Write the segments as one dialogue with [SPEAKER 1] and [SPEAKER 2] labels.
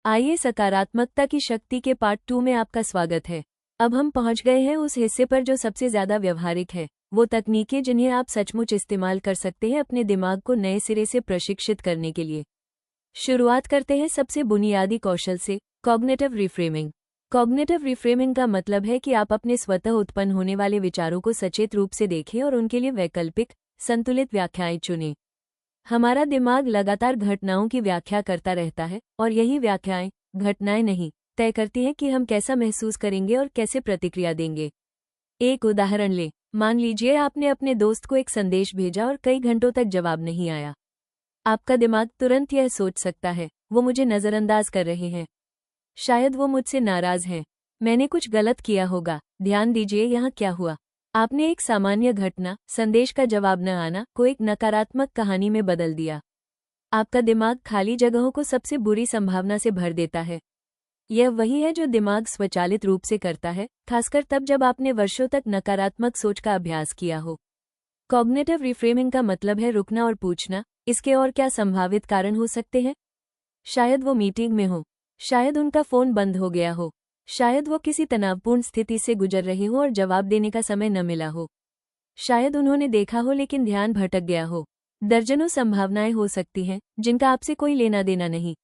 [SPEAKER 1] आइए, सकारात्मकता की शक्ति के पार्ट 2 में आपका स्वागत है। अब हम पहुंच गए हैं उस हिस्से पर जो सबसे ज्यादा व्यवहारिक है, वो तकनीकें जिन्हें आप सचमुच इस्तेमाल कर सकते हैं अपने दिमाग को नए सिरे से प्रशिक्षित करने के लिए। शुरुआत करते हैं सबसे बुनियादी कौशल से, कॉग्निटिव रिफ्रेमिंग। कॉग्निटिव रिफ्रेमिंग का मतलब है कि आप अपने स्वतः उत्पन्न होने वाले विचारों को सचेत रूप से देखें और उनके लिए वैकल्पिक, संतुलित व्याख्याएं चुनें। हमारा दिमाग लगातार घटनाओं की व्याख्या करता रहता है और यही व्याख्याएं, घटनाएं नहीं, तय करती हैं कि हम कैसा महसूस करेंगे और कैसे प्रतिक्रिया देंगे। एक उदाहरण लें, मान लीजिए आपने अपने दोस्त को एक संदेश भेजा और कई घंटों तक जवाब नहीं आया। आपका दिमाग तुरंत यह सोच सकता है, वो मुझे नज़रअंदाज कर रहे हैं, शायद वो मुझसे नाराज हैं, मैंने कुछ गलत किया होगा। ध्यान दीजिए यहाँ क्या हुआ। आपने एक सामान्य घटना, संदेश का जवाब न आना, को एक नकारात्मक कहानी में बदल दिया। आपका दिमाग खाली जगहों को सबसे बुरी संभावना से भर देता है। यह वही है जो दिमाग स्वचालित रूप से करता है, खासकर तब जब आपने वर्षों तक नकारात्मक सोच का अभ्यास किया हो। कॉग्निटिव रिफ्रेमिंग का मतलब है रुकना और पूछना, इसके और क्या संभावित कारण हो सकते हैं? शायद वो मीटिंग में हो, शायद उनका फोन बंद हो गया हो, शायद वो किसी तनावपूर्ण स्थिति से गुजर रहे हो और जवाब देने का समय न मिला हो, शायद उन्होंने देखा हो लेकिन ध्यान भटक गया हो। दर्जनों संभावनाएं हो सकती हैं जिनका आपसे कोई लेना देना नहीं।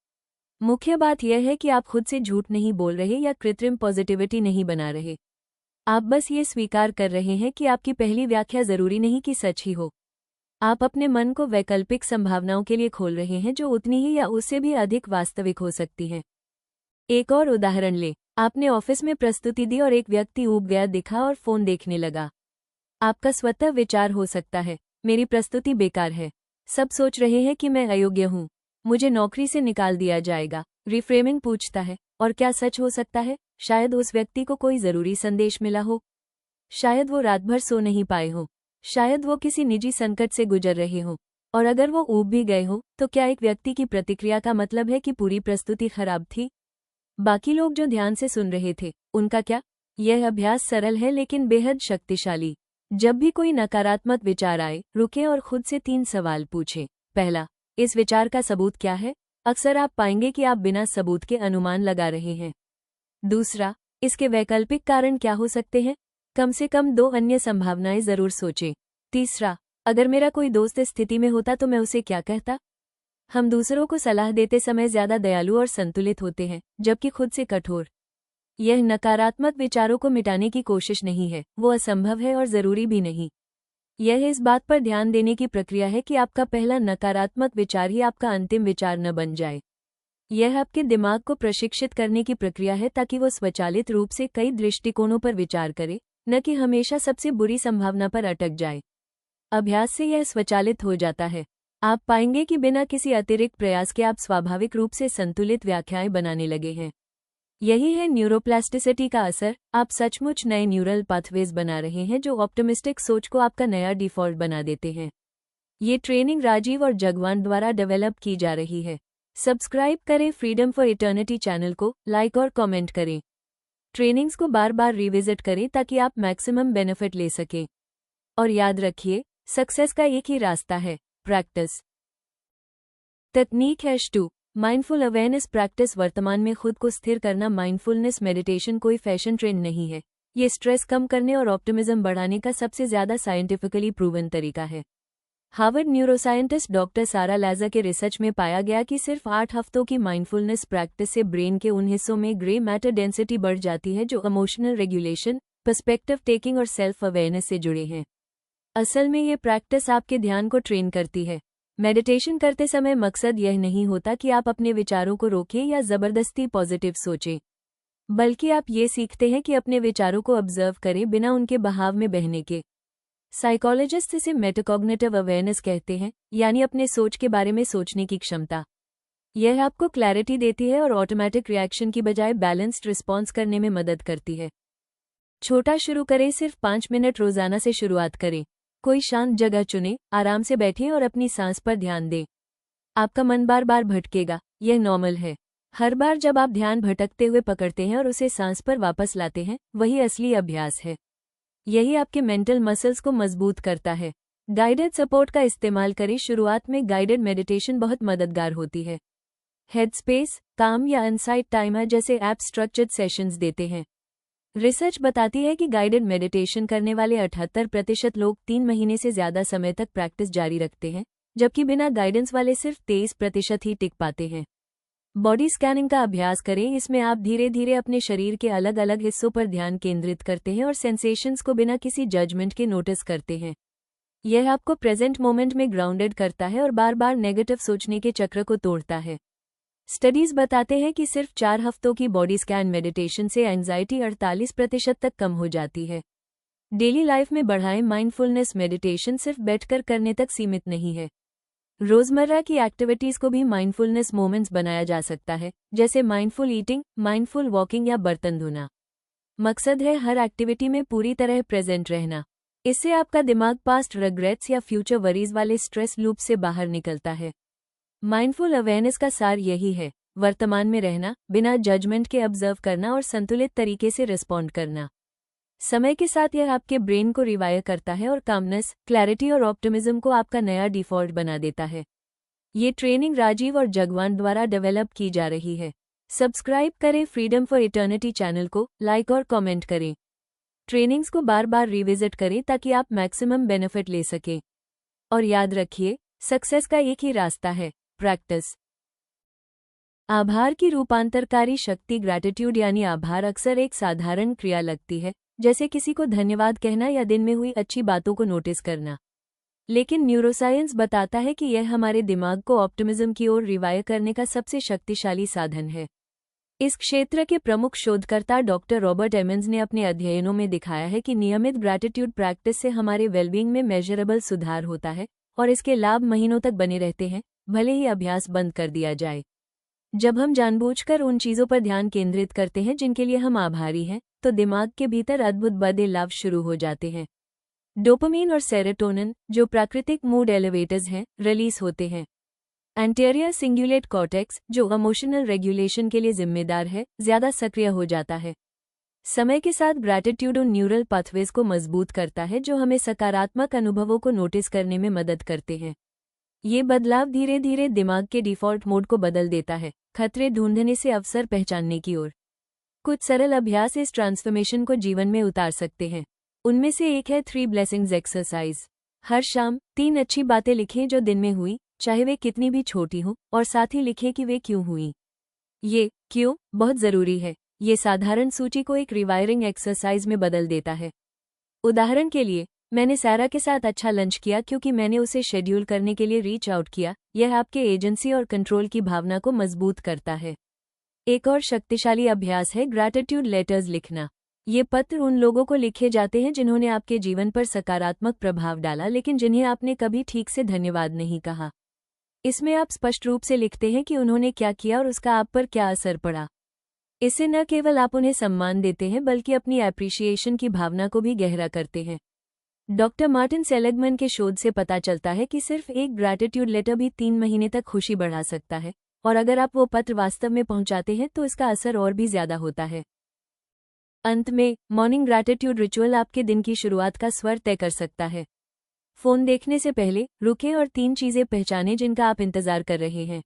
[SPEAKER 1] मुख्य बात यह है कि आप खुद से झूठ नहीं बोल रहे या कृत्रिम पॉजिटिविटी नहीं बना रहे। आप बस ये स्वीकार कर रहे हैं कि आपकी पहली व्याख्या जरूरी नहीं कि सच ही हो। आप अपने मन को वैकल्पिक संभावनाओं के लिए खोल रहे हैं जो उतनी ही या उससे भी अधिक वास्तविक हो सकती हैं। एक और उदाहरण लें, आपने ऑफिस में प्रस्तुति दी और एक व्यक्ति ऊब गया दिखा और फोन देखने लगा। आपका स्वतः विचार हो सकता है, मेरी प्रस्तुति बेकार है, सब सोच रहे हैं कि मैं अयोग्य हूँ, मुझे नौकरी से निकाल दिया जाएगा। रिफ्रेमिंग पूछता है, और क्या सच हो सकता है? शायद उस व्यक्ति को कोई जरूरी संदेश मिला हो, शायद वो रात भर सो नहीं पाए हो, शायद वो किसी निजी संकट से गुजर रहे हो। और अगर वो ऊब भी गए हो, तो क्या एक व्यक्ति की प्रतिक्रिया का मतलब है कि पूरी प्रस्तुति खराब थी? बाकी लोग जो ध्यान से सुन रहे थे, उनका क्या? यह अभ्यास सरल है लेकिन बेहद शक्तिशाली। जब भी कोई नकारात्मक विचार आए, रुकें और खुद से 3 सवाल पूछें। पहला, इस विचार का सबूत क्या है? अक्सर आप पाएंगे कि आप बिना सबूत के अनुमान लगा रहे हैं। दूसरा, इसके वैकल्पिक कारण क्या हो सकते हैं? कम से कम 2 अन्य संभावनाएं जरूर सोचें। तीसरा, अगर मेरा कोई दोस्त इस स्थिति में होता तो मैं उसे क्या कहता? हम दूसरों को सलाह देते समय ज्यादा दयालु और संतुलित होते हैं, जबकि खुद से कठोर। यह नकारात्मक विचारों को मिटाने की कोशिश नहीं है, वो असंभव है और जरूरी भी नहीं। यह इस बात पर ध्यान देने की प्रक्रिया है कि आपका पहला नकारात्मक विचार ही आपका अंतिम विचार न बन जाए। यह आपके दिमाग को प्रशिक्षित करने की प्रक्रिया है ताकि वो स्वचालित रूप से कई दृष्टिकोणों पर विचार करे, न कि हमेशा सबसे बुरी संभावना पर अटक जाए। अभ्यास से यह स्वचालित हो जाता है। आप पाएंगे कि बिना किसी अतिरिक्त प्रयास के आप स्वाभाविक रूप से संतुलित व्याख्याएं बनाने लगे हैं। यही है न्यूरोप्लास्टिसिटी का असर। आप सचमुच नए न्यूरल पाथवेज बना रहे हैं जो ऑप्टिमिस्टिक सोच को आपका नया डिफ़ॉल्ट बना देते हैं। ये ट्रेनिंग राजीव और जगवान द्वारा डेवलप की जा रही है। सब्सक्राइब करें फ्रीडम फॉर इटर्निटी चैनल को, लाइक और कमेंट करें। ट्रेनिंग्स को बार बार रिविजिट करें ताकि आप मैक्सिमम बेनिफिट ले सकें। और याद रखिए, सक्सेस का एक ही रास्ता है, प्रैक्टिस। तकनीक #2 माइंडफुल अवेयरनेस प्रैक्टिस। वर्तमान में खुद को स्थिर करना। माइंडफुलनेस मेडिटेशन कोई फैशन ट्रेंड नहीं है, ये स्ट्रेस कम करने और ऑप्टिमिज्म बढ़ाने का सबसे ज्यादा साइंटिफिकली प्रूवन तरीका है। हार्वर्ड न्यूरोसाइंटिस्ट डॉक्टर सारा लाज़र के रिसर्च में पाया गया कि सिर्फ 8 हफ्तों की माइंडफुलनेस प्रैक्टिस से ब्रेन के उन हिस्सों में ग्रे मैटर डेंसिटी बढ़ जाती है जो इमोशनल रेगुलेशन, पर्सपेक्टिव टेकिंग और सेल्फ अवेयरनेस से जुड़े हैं। असल में ये प्रैक्टिस आपके ध्यान को ट्रेन करती है। मेडिटेशन करते समय मकसद यह नहीं होता कि आप अपने विचारों को रोकें या जबरदस्ती पॉजिटिव सोचें, बल्कि आप ये सीखते हैं कि अपने विचारों को ऑब्जर्व करें बिना उनके बहाव में बहने के। साइकोलॉजिस्ट इसे मेटाकॉग्निटिव अवेयरनेस कहते हैं, यानी अपने सोच के बारे में सोचने की क्षमता। यह आपको क्लैरिटी देती है और ऑटोमेटिक रिएक्शन की बजाय बैलेंस्ड रिस्पॉन्स करने में मदद करती है। छोटा शुरू करें, सिर्फ 5 मिनट रोजाना से शुरुआत करें। कोई शांत जगह चुनें, आराम से बैठें और अपनी सांस पर ध्यान दें। आपका मन बार बार भटकेगा, यह नॉर्मल है। हर बार जब आप ध्यान भटकते हुए पकड़ते हैं और उसे सांस पर वापस लाते हैं, वही असली अभ्यास है। यही आपके मेंटल मसल्स को मजबूत करता है। गाइडेड सपोर्ट का इस्तेमाल करें। शुरुआत में गाइडेड मेडिटेशन बहुत मददगार होती है। हेडस्पेस, काम या अनसाइट टाइमर जैसे ऐप स्ट्रक्चर्ड सेशंस देते हैं। रिसर्च बताती है कि गाइडेड मेडिटेशन करने वाले 78% लोग 3 महीने से ज़्यादा समय तक प्रैक्टिस जारी रखते हैं, जबकि बिना गाइडेंस वाले सिर्फ 23% ही टिक पाते हैं। बॉडी स्कैनिंग का अभ्यास करें। इसमें आप धीरे धीरे अपने शरीर के अलग अलग हिस्सों पर ध्यान केंद्रित करते हैं और सेंसेशंस को बिना किसी जजमेंट के नोटिस करते हैं। यह आपको प्रेजेंट मोमेंट में ग्राउंडेड करता है और बार बार नेगेटिव सोचने के चक्र को तोड़ता है। स्टडीज बताते हैं कि सिर्फ 4 हफ्तों की बॉडी स्कैन मेडिटेशन से एंजाइटी 48% तक कम हो जाती है। डेली लाइफ में बढ़ाएं। माइंडफुलनेस मेडिटेशन सिर्फ बैठकर करने तक सीमित नहीं है। रोजमर्रा की एक्टिविटीज को भी माइंडफुलनेस मोमेंट्स बनाया जा सकता है, जैसे माइंडफुल ईटिंग, माइंडफुल वॉकिंग या बर्तन धोना। मकसद है हर एक्टिविटी में पूरी तरह प्रेजेंट रहना। इससे आपका दिमाग पास्ट रिग्रेट्स या फ्यूचर वरीज वाले स्ट्रेस लूप से बाहर निकलता है। माइंडफुल अवेयरनेस का सार यही है, वर्तमान में रहना, बिना जजमेंट के ऑब्जर्व करना और संतुलित तरीके से रिस्पॉन्ड करना। समय के साथ यह आपके ब्रेन को रिवायर करता है और कामनेस, क्लैरिटी और ऑप्टिमिज्म को आपका नया डिफ़ॉल्ट बना देता है। ये ट्रेनिंग राजीव और जगवान द्वारा डेवलप की जा रही है। सब्सक्राइब करें फ्रीडम फॉर इटर्निटी चैनल को, लाइक और कमेंट करें। ट्रेनिंग्स को बार बार रिविजिट करें ताकि आप मैक्सिमम बेनिफिट ले सकें। और याद रखिए, सक्सेस का एक ही रास्ता है, प्रैक्टिस। आभार की रूपांतरकारी शक्ति। ग्रैटिट्यूड यानी आभार अक्सर एक साधारण क्रिया लगती है, जैसे किसी को धन्यवाद कहना या दिन में हुई अच्छी बातों को नोटिस करना। लेकिन न्यूरोसाइंस बताता है कि यह हमारे दिमाग को ऑप्टिमिज्म की ओर रिवायर करने का सबसे शक्तिशाली साधन है। इस क्षेत्र के प्रमुख शोधकर्ता डॉक्टर रॉबर्ट एमंस ने अपने अध्ययनों में दिखाया है कि नियमित ग्रैटिट्यूड प्रैक्टिस से हमारे वेलबींग में मेजरेबल सुधार होता है और इसके लाभ महीनों तक बने रहते हैं, भले ही अभ्यास बंद कर दिया जाए। जब हम जानबूझकर उन चीज़ों पर ध्यान केंद्रित करते हैं जिनके लिए हम आभारी हैं, तो दिमाग के भीतर अद्भुत बदलाव शुरू हो जाते हैं। डोपामीन और सेरोटोनिन, जो प्राकृतिक मूड एलिवेटर्स हैं, रिलीज होते हैं। एंटीरियर सिंगुलेट कॉर्टेक्स, जो इमोशनल रेगुलेशन के लिए जिम्मेदार है, ज्यादा सक्रिय हो जाता है। समय के साथ ग्रैटिट्यूड उन न्यूरल पाथवेज को मजबूत करता है जो हमें सकारात्मक अनुभवों को नोटिस करने में मदद करते हैं। ये बदलाव धीरे धीरे दिमाग के डिफ़ॉल्ट मोड को बदल देता है, खतरे ढूंढने से अवसर पहचानने की ओर। कुछ सरल अभ्यास इस ट्रांसफॉर्मेशन को जीवन में उतार सकते हैं। उनमें से एक है 3 ब्लेसिंग्स एक्सरसाइज। हर शाम 3 अच्छी बातें लिखें जो दिन में हुई, चाहे वे कितनी भी छोटी हों, और साथ ही लिखें कि वे क्यों हुई। ये क्यों बहुत ज़रूरी है। ये साधारण सूची को एक रिवायरिंग एक्सरसाइज में बदल देता है। उदाहरण के लिए, मैंने सारा के साथ अच्छा लंच किया क्योंकि मैंने उसे शेड्यूल करने के लिए रीच आउट किया। यह आपके एजेंसी और कंट्रोल की भावना को मजबूत करता है। एक और शक्तिशाली अभ्यास है ग्रैटिट्यूड लेटर्स लिखना। ये पत्र उन लोगों को लिखे जाते हैं जिन्होंने आपके जीवन पर सकारात्मक प्रभाव डाला, लेकिन जिन्हें आपने कभी ठीक से धन्यवाद नहीं कहा। इसमें आप स्पष्ट रूप से लिखते हैं कि उन्होंने क्या किया और उसका आप पर क्या असर पड़ा। इससे न केवल आप उन्हें सम्मान देते हैं, बल्कि अपनी एप्रिशिएशन की भावना को भी गहरा करते हैं। डॉक्टर मार्टिन सेलिग्मैन के शोध से पता चलता है कि सिर्फ एक ग्रैटिट्यूड लेटर भी 3 महीने तक खुशी बढ़ा सकता है, और अगर आप वो पत्र वास्तव में पहुंचाते हैं तो इसका असर और भी ज्यादा होता है। अंत में, मॉर्निंग ग्रैटिट्यूड रिचुअल आपके दिन की शुरुआत का स्वर तय कर सकता है। फोन देखने से पहले रुकें और 3 चीजें पहचानें जिनका आप इंतजार कर रहे हैं।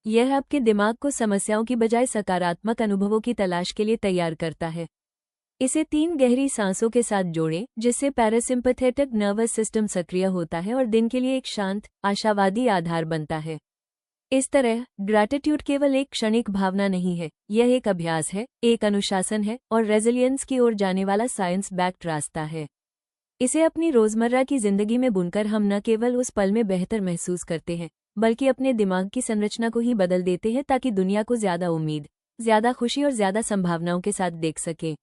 [SPEAKER 1] यह आपके दिमाग को समस्याओं की बजाय सकारात्मक अनुभवों की तलाश के लिए तैयार करता है। इसे 3 गहरी सांसों के साथ जोड़ें, जिससे पैरासिम्पैथेटिक नर्वस सिस्टम सक्रिय होता है और दिन के लिए एक शांत, आशावादी आधार बनता है। इस तरह ग्रैटिट्यूड केवल एक क्षणिक भावना नहीं है, यह एक अभ्यास है, एक अनुशासन है और रेजिलियंस की ओर जाने वाला साइंस बैक्ड रास्ता है। इसे अपनी रोजमर्रा की जिंदगी में बुनकर हम न केवल उस पल में बेहतर महसूस करते हैं, बल्कि अपने दिमाग की संरचना को ही बदल देते हैं ताकि दुनिया को ज्यादा उम्मीद, ज्यादा खुशी और ज्यादा संभावनाओं के साथ देख सके।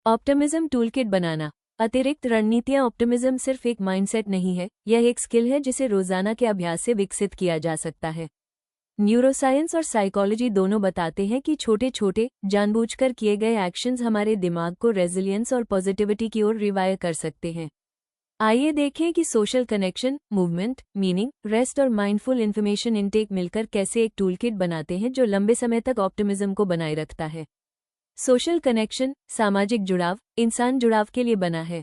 [SPEAKER 1] ऑप्टिमिज्म टूलकिट बनाना। अतिरिक्त रणनीतियां। ऑप्टिमिज्म सिर्फ एक माइंडसेट नहीं है, यह एक स्किल है जिसे रोजाना के अभ्यास से विकसित किया जा सकता है। न्यूरोसाइंस और साइकोलॉजी दोनों बताते हैं कि छोटे छोटे, जानबूझकर किए गए एक्शंस हमारे दिमाग को रेजिलियंस और पॉजिटिविटी की ओर रिवायर कर सकते हैं। आइए देखें कि social connection, movement, meaning, rest और माइंडफुल इन्फॉर्मेशन इनटेक मिलकर कैसे एक टूलकिट बनाते हैं जो लंबे समय तक ऑप्टिमिज्म को बनाए रखता है। सोशल कनेक्शन, सामाजिक जुड़ाव, इंसान जुड़ाव के लिए बना है।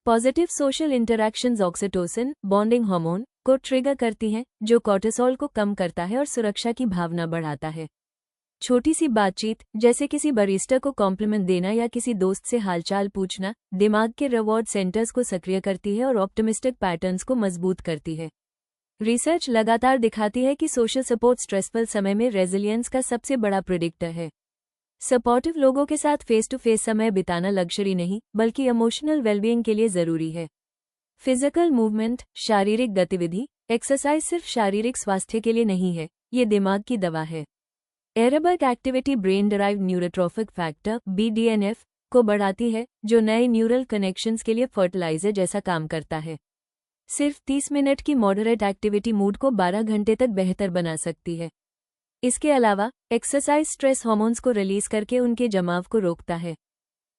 [SPEAKER 1] Positive social interactions oxytocin, bonding hormone, को ट्रिगर करती हैं, जो कॉर्टिसोल को कम करता है और सुरक्षा की भावना बढ़ाता है। छोटी सी बातचीत, जैसे किसी बरिस्टा को कॉम्प्लीमेंट देना या किसी दोस्त से हालचाल पूछना, दिमाग के रिवॉर्ड सेंटर्स को सक्रिय करती है और ऑप्टिमिस्टिक पैटर्न्स को मजबूत करती है। रिसर्च लगातार दिखाती है कि सोशल सपोर्ट स्ट्रेसफुल समय में रेजिलियंस का सबसे बड़ा प्रेडिक्टर है। सपोर्टिव लोगों के साथ फेस टू फेस समय बिताना लग्जरी नहीं, बल्कि इमोशनल वेलबीइंग के लिए जरूरी है। फिजिकल मूवमेंट, शारीरिक गतिविधि, एक्सरसाइज सिर्फ शारीरिक स्वास्थ्य के लिए नहीं है, ये दिमाग की दवा है। Aerobic activity brain derived neurotrophic factor (BDNF) को बढ़ाती है, जो नए न्यूरल कनेक्शंस के लिए फर्टिलाइजर जैसा काम करता है। सिर्फ 30 मिनट की मॉडरेट एक्टिविटी मूड को 12 घंटे तक बेहतर बना सकती है। इसके अलावा एक्सरसाइज स्ट्रेस हार्मोन्स को रिलीज करके उनके जमाव को रोकता है।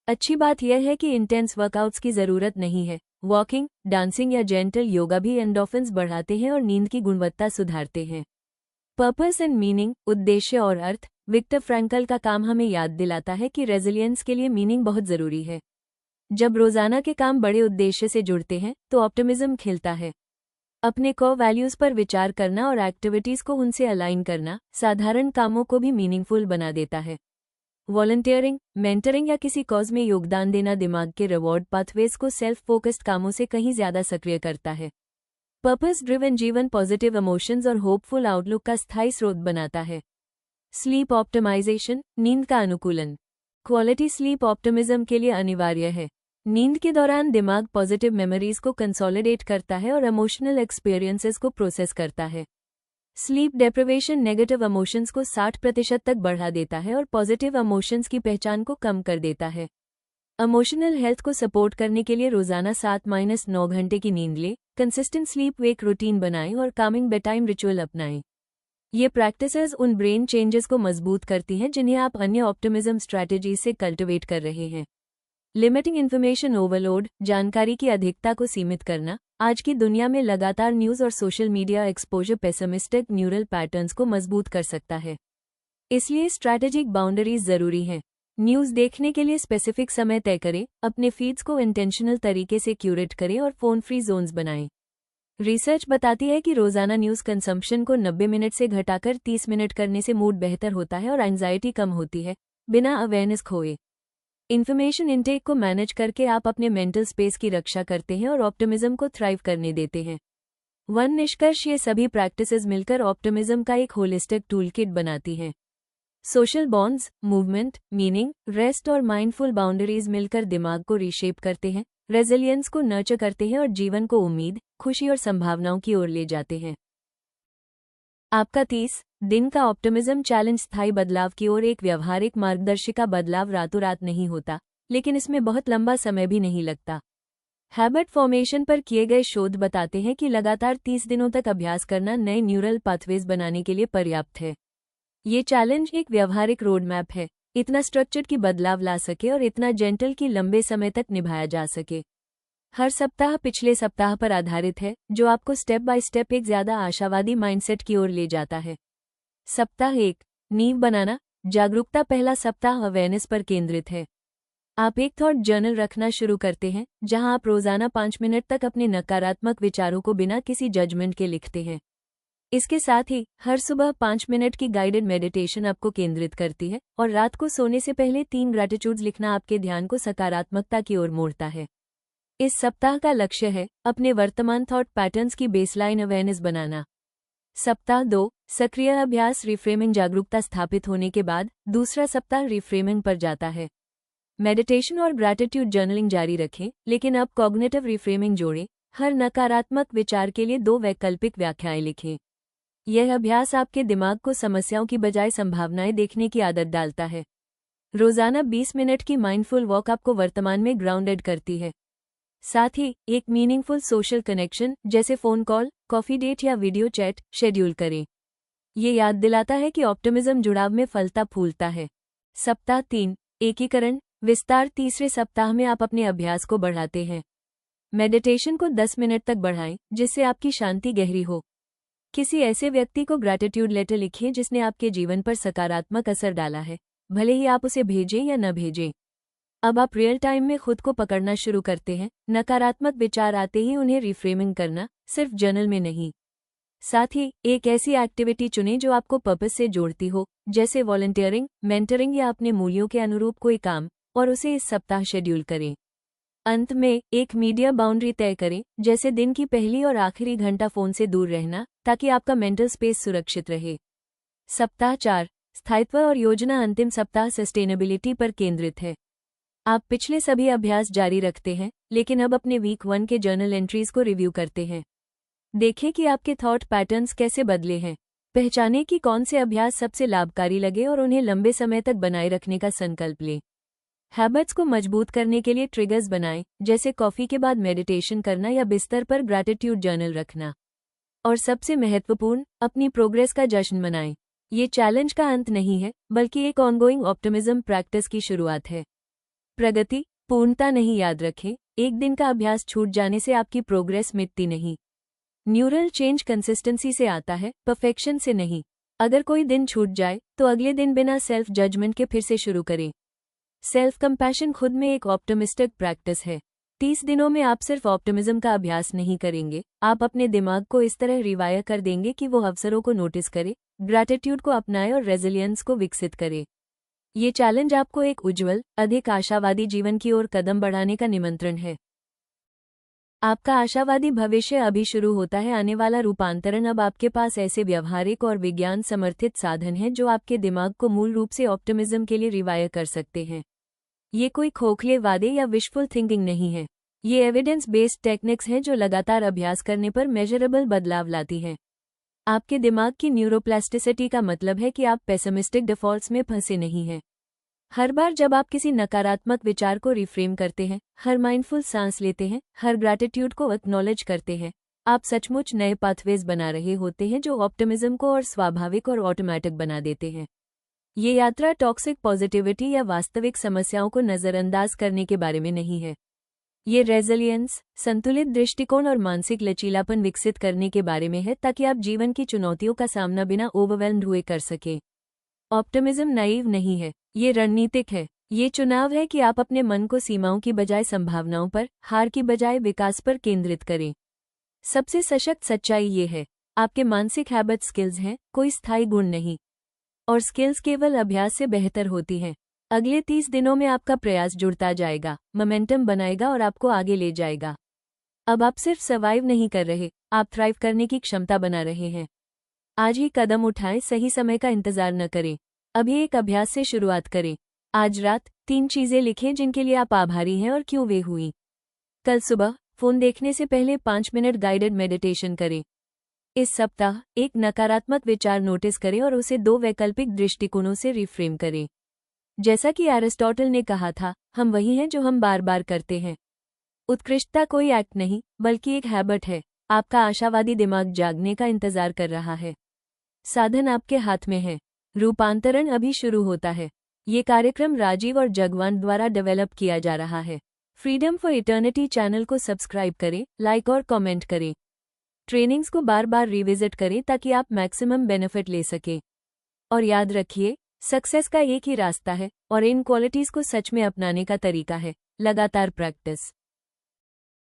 [SPEAKER 1] अच्छी बात यह है कि इंटेंस वर्कआउट्स की जरूरत नहीं है। वॉकिंग, डांसिंग या जेंटल योगा भी एंडोर्फिन्स बढ़ाते हैं और नींद की गुणवत्ता सुधारते हैं। पर्पस एंड मीनिंग, उद्देश्य और अर्थ। विक्टर फ्रैंकल का काम हमें याद दिलाता है कि रेजिलियंस के लिए मीनिंग बहुत जरूरी है। जब रोजाना के काम बड़े उद्देश्य से जुड़ते हैं तो ऑप्टिमिज्म खिलता है। अपने कोर वैल्यूज पर विचार करना और एक्टिविटीज को उनसे अलाइन करना साधारण कामों को भी मीनिंगफुल बना देता है। वॉलंटियरिंग, मेंटरिंग या किसी कॉज में योगदान देना दिमाग के रिवॉर्ड पाथवेज को सेल्फ फोकस्ड कामों से कहीं ज्यादा सक्रिय करता है। पर्पस ड्रिवन जीवन पॉजिटिव इमोशंस और होपफुल आउटलुक का स्थायी स्रोत बनाता है। स्लीप ऑप्टिमाइजेशन, नींद का अनुकूलन। क्वालिटी स्लीप ऑप्टिमिज्म के लिए अनिवार्य है। नींद के दौरान दिमाग पॉजिटिव मेमोरीज को कंसोलिडेट करता है और इमोशनल एक्सपीरियंसेस को प्रोसेस करता है। स्लीप डेप्रिवेशन नेगेटिव इमोशंस को 60% तक बढ़ा देता है और पॉजिटिव इमोशंस की पहचान को कम कर देता है। इमोशनल हेल्थ को सपोर्ट करने के लिए रोजाना 7-9 घंटे की नींद लें, कंसिस्टेंट स्लीप वेक रूटीन बनाएं और कामिंग बेड टाइम रिचुअल अपनाएं। ये प्रैक्टिसेस उन ब्रेन चेंजेस को मजबूत करती हैं जिन्हें आप अन्य ऑप्टिमिज्म स्ट्रैटेजीज से कल्टिवेट कर रहे हैं। लिमिटिंग इन्फॉर्मेशन ओवरलोड, जानकारी की अधिकता को सीमित करना। आज की दुनिया में लगातार न्यूज़ और social media exposure pessimistic neural patterns को मजबूत कर सकता है। इसलिए स्ट्रैटेजिक बाउंड्रीज जरूरी हैं। न्यूज़ देखने के लिए स्पेसिफिक समय तय करें, अपने फीड्स को इंटेंशनल तरीके से क्यूरेट करें और फोन फ्री जोन्स बनाएं। रिसर्च बताती है कि रोजाना न्यूज़ कंजम्पशन को 90 मिनट से घटाकर 30 मिनट करने से मूड बेहतर होता है और एंजाइटी कम होती है, बिना अवेयरनेस खोए। इन्फॉर्मेशन इनटेक को मैनेज करके आप अपने मेंटल स्पेस की रक्षा करते हैं और ऑप्टिमिज्म को थ्राइव करने देते हैं। निष्कर्ष, ये सभी प्रैक्टिसेस मिलकर ऑप्टिमिज्म का एक होलिस्टिक टूलकिट बनाती हैं। Social bonds, movement, meaning, rest और माइंडफुल बाउंड्रीज मिलकर दिमाग को रीशेप करते हैं, रेजिलियंस को नर्चर करते हैं और जीवन को उम्मीद, खुशी और संभावनाओं की ओर ले जाते हैं। आपका 30 दिन का ऑप्टिमिज्म चैलेंज स्थायी बदलाव की ओर एक व्यवहारिक मार्गदर्शिका। बदलाव रातों रात नहीं होता, लेकिन इसमें बहुत लंबा समय भी नहीं लगता। हैबिट फॉर्मेशन पर किए गए शोध बताते हैं कि लगातार 30 दिनों तक अभ्यास करना नए न्यूरल पाथवेज बनाने के लिए पर्याप्त है। ये चैलेंज एक व्यवहारिक रोड मैप है, इतना स्ट्रक्चर्ड कि बदलाव ला सके और इतना जेंटल कि लंबे समय तक निभाया जा सके। हर सप्ताह पिछले सप्ताह पर आधारित है, जो आपको स्टेप बाय स्टेप एक ज्यादा आशावादी माइंडसेट की ओर ले जाता है। सप्ताह 1, नींव बनाना, जागरूकता। पहला सप्ताह अवेयरनेस पर केंद्रित है। आप एक थॉट जर्नल रखना शुरू करते हैं, जहां आप रोजाना 5 मिनट तक अपने नकारात्मक विचारों को बिना किसी जजमेंट के लिखते हैं। इसके साथ ही हर सुबह 5 मिनट की गाइडेड मेडिटेशन आपको केंद्रित करती है और रात को सोने से पहले 3 ग्रैटिट्यूड्स लिखना आपके ध्यान को सकारात्मकता की ओर मोड़ता है। इस सप्ताह का लक्ष्य है अपने वर्तमान थॉट पैटर्न्स की बेसलाइन अवेयरनेस बनाना। सप्ताह 2, सक्रिय अभ्यास रिफ्रेमिंग। जागरूकता स्थापित होने के बाद दूसरा सप्ताह रिफ्रेमिंग पर जाता है। मेडिटेशन और ग्रैटिट्यूड जर्नलिंग जारी रखें, लेकिन अब कॉग्निटिव रिफ्रेमिंग जोड़ें। हर नकारात्मक विचार के लिए 2 वैकल्पिक व्याख्याएं लिखें। यह अभ्यास आपके दिमाग को समस्याओं की बजाय संभावनाएं देखने की आदत डालता है। रोजाना 20 मिनट की माइंडफुल वॉक आपको वर्तमान में ग्राउंडेड करती है। साथ ही एक मीनिंगफुल सोशल कनेक्शन, जैसे फोन कॉल, कॉफी डेट या वीडियो चैट, शेड्यूल करें। ये याद दिलाता है कि ऑप्टिमिज्म जुड़ाव में फलता फूलता है। सप्ताह 3, एकीकरण विस्तार। तीसरे सप्ताह में आप अपने अभ्यास को बढ़ाते हैं। मेडिटेशन को 10 मिनट तक बढ़ाएं, जिससे आपकी शांति गहरी हो। किसी ऐसे व्यक्ति को ग्रैटिट्यूड लेटर लिखें जिसने आपके जीवन पर सकारात्मक असर डाला है, भले ही आप उसे भेजें या न भेजें। अब आप रियल टाइम में खुद को पकड़ना शुरू करते हैं। नकारात्मक विचार आते ही उन्हें रिफ्रेमिंग करना, सिर्फ जर्नल में नहीं। साथ ही एक ऐसी एक्टिविटी चुनें जो आपको पर्पस से जोड़ती हो, जैसे वॉलंटियरिंग, मेंटरिंग या अपने मूल्यों के अनुरूप कोई काम, और उसे इस सप्ताह शेड्यूल करें। अंत में एक मीडिया बाउंड्री तय करें, जैसे दिन की पहली और आखिरी घंटा फोन से दूर रहना, ताकि आपका मेंटल स्पेस सुरक्षित रहे। सप्ताह 4, स्थायित्व और योजना। अंतिम सप्ताह सस्टेनेबिलिटी पर केंद्रित है। आप पिछले सभी अभ्यास जारी रखते हैं, लेकिन अब अपने वीक 1 के जर्नल एंट्रीज को रिव्यू करते हैं। देखें कि आपके थॉट पैटर्न्स कैसे बदले हैं। पहचानें कि कौन से अभ्यास सबसे लाभकारी लगे और उन्हें लंबे समय तक बनाए रखने का संकल्प लें। हैबिट्स को मजबूत करने के लिए ट्रिगर्स बनाएं, जैसे कॉफी के बाद मेडिटेशन करना या बिस्तर पर ग्रैटिट्यूड जर्नल रखना। और सबसे महत्वपूर्ण, अपनी प्रोग्रेस का जश्न मनाएं। ये चैलेंज का अंत नहीं है, बल्कि एक ऑनगोइंग ऑप्टिमिज्म प्रैक्टिस की शुरुआत है। प्रगति, पूर्णता नहीं। याद रखें, एक दिन का अभ्यास छूट जाने से आपकी प्रोग्रेस मिटती नहीं। न्यूरल चेंज कंसिस्टेंसी से आता है, परफेक्शन से नहीं। अगर कोई दिन छूट जाए तो अगले दिन बिना सेल्फ जजमेंट के फिर से शुरू करें। सेल्फ कंपैशन खुद में एक ऑप्टिमिस्टिक प्रैक्टिस है। 30 दिनों में आप सिर्फ ऑप्टिमिज्म का अभ्यास नहीं करेंगे, आप अपने दिमाग को इस तरह रिवायर कर देंगे कि वो अवसरों को नोटिस करे, ग्रैटिट्यूड को अपनाए और रेजिलियंस को विकसित करे। ये चैलेंज आपको एक उज्जवल, अधिक आशावादी जीवन की ओर कदम बढ़ाने का निमंत्रण है। आपका आशावादी भविष्य अभी शुरू होता है। आने वाला रूपांतरण। अब आपके पास ऐसे व्यवहारिक और विज्ञान समर्थित साधन हैं जो आपके दिमाग को मूल रूप से ऑप्टिमिज्म के लिए रिवायर कर सकते हैं। ये कोई खोखले वादे या विशफुल थिंकिंग नहीं है। ये एविडेंस बेस्ड टेक्निक्स हैं जो लगातार अभ्यास करने पर मेजरेबल बदलाव लाती हैं। आपके दिमाग की न्यूरोप्लास्टिसिटी का मतलब है कि आप पेसिमिस्टिक डिफॉल्ट्स में फंसे नहीं हैं। हर बार जब आप किसी नकारात्मक विचार को रिफ्रेम करते हैं, हर माइंडफुल सांस लेते हैं, हर ग्रैटिट्यूड को एक्नॉलेज करते हैं, आप सचमुच नए पाथवेज बना रहे होते हैं जो ऑप्टिमिज्म को और स्वाभाविक और ऑटोमैटिक बना देते हैं। ये यात्रा टॉक्सिक पॉजिटिविटी या वास्तविक समस्याओं को नज़रअंदाज करने के बारे में नहीं है। ये रेजिलियंस, संतुलित दृष्टिकोण और मानसिक लचीलापन विकसित करने के बारे में है, ताकि आप जीवन की चुनौतियों का सामना बिना ओवरवेल्म्ड हुए कर सकें। ऑप्टिमिज्म नाइव नहीं है, ये रणनीतिक है। ये चुनाव है कि आप अपने मन को सीमाओं की बजाय संभावनाओं पर, हार की बजाय विकास पर केंद्रित करें। सबसे सशक्त सच्चाई ये है, आपके मानसिक हैबिट स्किल्स हैं, कोई स्थायी गुण नहीं। और स्किल्स केवल अभ्यास से बेहतर होती हैं। अगले 30 दिनों में आपका प्रयास जुड़ता जाएगा, मोमेंटम बनाएगा और आपको आगे ले जाएगा। अब आप सिर्फ सर्वाइव नहीं कर रहे, आप थ्राइव करने की क्षमता बना रहे हैं। आज ही कदम उठाएं, सही समय का इंतजार न करें। अभी एक अभ्यास से शुरुआत करें। आज रात 3 चीजें लिखें जिनके लिए आप आभारी हैं और क्यों वे हुई। कल सुबह फोन देखने से पहले 5 मिनट गाइडेड मेडिटेशन करें। इस सप्ताह एक नकारात्मक विचार नोटिस करें और उसे 2 वैकल्पिक दृष्टिकोणों से रिफ्रेम करें। जैसा कि एरिस्टोटल ने कहा था, हम वही हैं जो हम बार बार करते हैं। उत्कृष्टता कोई एक्ट नहीं, बल्कि एक हैबिट है। आपका आशावादी दिमाग जागने का इंतजार कर रहा है। साधन आपके हाथ में है। रूपांतरण अभी शुरू होता है। ये कार्यक्रम राजीव और जगवान द्वारा डेवलप किया जा रहा है। फ्रीडम फॉर इटर्निटी चैनल को सब्सक्राइब करें, लाइक और कमेंट करें। ट्रेनिंग्स को बार बार रिविजिट करें ताकि आप मैक्सिमम बेनिफिट ले सकें। और याद रखिए, सक्सेस का एक ही रास्ता है और इन क्वालिटीज को सच में अपनाने का तरीका है लगातार प्रैक्टिस।